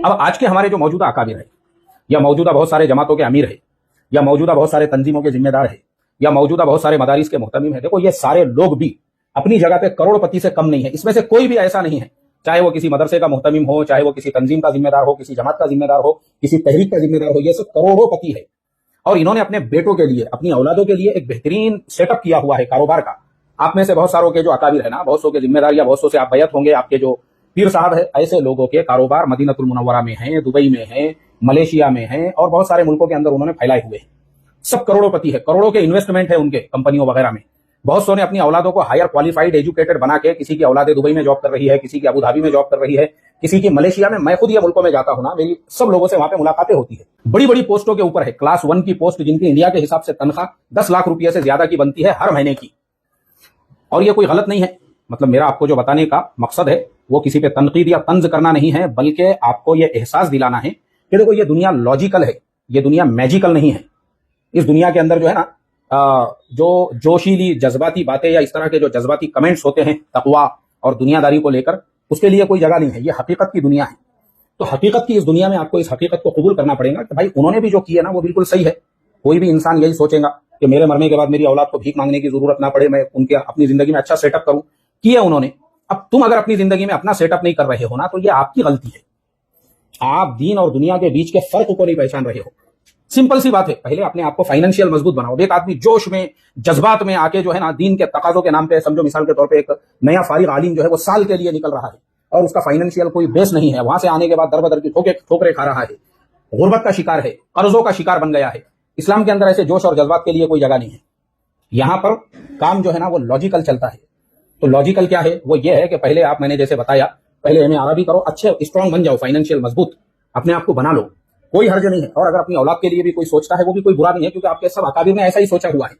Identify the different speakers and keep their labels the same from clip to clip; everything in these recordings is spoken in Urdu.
Speaker 1: اب آج کے ہمارے جو موجودہ اکابر ہے یا موجودہ بہت سارے جماعتوں کے امیر ہے یا موجودہ بہت سارے تنظیموں کے ذمہ دار ہے یا موجودہ بہت سارے مدارس کے محتمم ہیں، دیکھو یہ سارے لوگ بھی اپنی جگہ پہ کروڑ پتی سے کم نہیں ہے. اس میں سے کوئی بھی ایسا نہیں ہے، چاہے وہ کسی مدرسے کا محتمم ہو، چاہے وہ کسی تنظیم کا ذمہ دار ہو، کسی جماعت کا ذمہ دار ہو، کسی تحریک کا ذمہ دار ہو، یہ سب کروڑوں پتی ہے. اور انہوں نے اپنے بیٹوں کے لیے، اپنی اولادوں کے لیے ایک بہترین سیٹ اپ کیا ہوا ہے کاروبار کا. آپ میں سے بہت ساروں کے جو اکابر ہے نا، بہت سو کے ذمہ دار یا بہت سو سے آپ بیعت ہوں گے، آپ کے جو پیر صاحب ہے، ایسے لوگوں کے کاروبار مدینہ المنورہ میں ہیں، دبئی میں ہیں، ملیشیا میں ہیں اور بہت سارے ملکوں کے اندر انہوں نے پھیلائے ہوئے ہیں. سب کروڑوں پتی ہے، کروڑوں کے انویسٹمنٹ ہے ان کے کمپنیوں وغیرہ میں. بہت سو نے اپنی اولادوں کو ہائر کوالیفائڈ ایجوکیٹڈ بنا کے، کسی کی اولادیں دبئی میں جاب کر رہی ہے، کسی کی ابو دھابی میں جاب کر رہی ہے، کسی کی ملیشیا میں. میں خود یہ ملکوں میں جاتا ہوں نا، میری سب لوگوں سے وہاں پہ ملاقاتیں ہوتی ہے. بڑی بڑی پوسٹوں کے اوپر ہے، کلاس 1 کی پوسٹ جن کی انڈیا کے حساب سے تنخواہ 10 لاکھ روپے سے زیادہ کی بنتی ہے ہر مہینے کی. اور یہ کوئی غلط نہیں ہے، مطلب میرا آپ کو جو بتانے کا مقصد ہے وہ کسی پہ تنقید یا طنز کرنا نہیں ہے، بلکہ آپ کو یہ احساس دلانا ہے کہ دیکھو یہ دنیا لاجیکل ہے، یہ دنیا میجیکل نہیں ہے. اس دنیا کے اندر جو ہے نا، جو جوشیلی جذباتی باتیں یا اس طرح کے جو جذباتی کمنٹس ہوتے ہیں تقویٰ اور دنیا داری کو لے کر، اس کے لیے کوئی جگہ نہیں ہے. یہ حقیقت کی دنیا ہے. تو حقیقت کی اس دنیا میں آپ کو اس حقیقت کو قبول کرنا پڑے گا کہ بھائی انہوں نے بھی جو کیا نا وہ بالکل صحیح ہے. کوئی بھی انسان یہی سوچے گا کہ میرے مرنے کے بعد میری اولاد کو بھیک مانگنے کی ضرورت نہ پڑے، میں ان کے اپنی زندگی میں اچھا سیٹ اپ کروں. کیا انہوں نے. اب تم اگر اپنی زندگی میں اپنا سیٹ اپ نہیں کر رہے ہو نا، تو یہ آپ کی غلطی ہے. آپ دین اور دنیا کے بیچ کے فرق کو نہیں پہچان رہے ہو. سمپل سی بات ہے، پہلے اپنے آپ کو فائنینشیل مضبوط بناؤ. ایک آدمی جوش میں جذبات میں آ کے جو ہے نا، دین کے تقاضوں کے نام پہ، سمجھو مثال کے طور پہ ایک نیا فارغ عالم جو ہے وہ سال کے لیے نکل رہا ہے اور اس کا فائنینشیل کوئی بیس نہیں ہے، وہاں سے آنے کے بعد در بدر کی ٹھوکریں کھا رہا ہے، غربت کا شکار ہے، قرضوں کا شکار بن گیا ہے. اسلام کے اندر ایسے جوش اور جذبات کے لیے کوئی جگہ نہیں ہے. یہاں پر کام جو ہے نا وہ لاجیکل چلتا ہے. تو لاجیکل کیا ہے؟ وہ یہ ہے کہ پہلے آپ، میں نے جیسے بتایا، پہلے ایم اے عربی کرو، اچھے اسٹرانگ بن جاؤ، فائنینشیل مضبوط اپنے آپ کو بنا لو، کوئی حرج نہیں ہے. اور اگر اپنی اولاد کے لیے بھی کوئی سوچتا ہے وہ بھی کوئی برا نہیں ہے، کیونکہ آپ کے سب اکابر نے ایسا ہی سوچا ہوا ہے.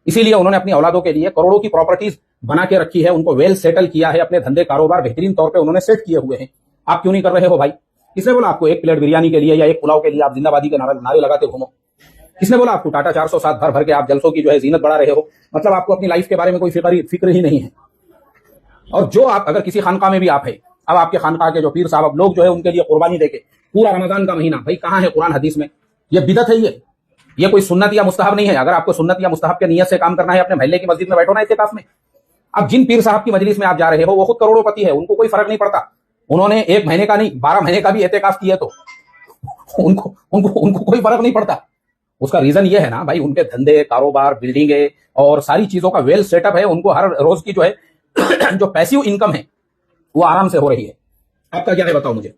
Speaker 1: اسی لیے انہوں نے اپنی اولادوں کے لیے کروڑوں کی پراپرٹیز بنا کے رکھی ہے، ان کو ویل سیٹل کیا ہے، اپنے دھندے کاروبار بہترین طور پہ انہوں نے سیٹ کیے ہوئے ہیں. آپ کیوں نہیں کر رہے ہو بھائی؟ کس نے بولا آپ کو ایک پلیٹ بریانی کے لیے یا ایک پلاؤ کے لیے آپ زندہ بادی کے نعرے لگاتے گھومو؟ کس نے بولا آپ کو ٹاٹا 407 بھر بھر کے آپ جلسوں کی جو ہے زینت بڑھا رہے ہو؟ مطلب آپ کو اپنی لائف کے بارے میں کوئی فکر ہی نہیں ہے. اور جو آپ اگر کسی خانقاہ میں بھی آپ ہے، اب آپ کے خانقاہ کے جو پیر صاحب لوگ جو ہے ان کے لیے قربانی دے کے پورا رمضان کا مہینہ، بھائی کہاں ہے قرآن حدیث میں؟ یہ بدعت ہے. یہ کوئی سنت یا مستحب نہیں ہے. اگر آپ کو سنت یا مستحب کے نیت سے کام کرنا ہے، اپنے محلے کی مسجد میں بیٹھو نا اعتکاف میں. اب جن پیر صاحب کی مجلس میں آپ جا رہے ہو وہ خود کروڑوں پتی ہے، ان کو کوئی فرق نہیں پڑتا. انہوں نے 1 مہینے کا نہیں 12 مہینے کا بھی اعتکاف کیا تو ان کو کوئی فرق نہیں پڑتا. اس کا ریزن یہ ہے نا بھائی، ان کے دھندے کاروبار بلڈنگیں اور ساری چیزوں کا ویل سیٹ اپ ہے. ان کو ہر روز کی جو ہے جو پیسیو انکم ہے وہ آرام سے ہو رہی ہے. آپ کا کیا ہے بتاؤ مجھے.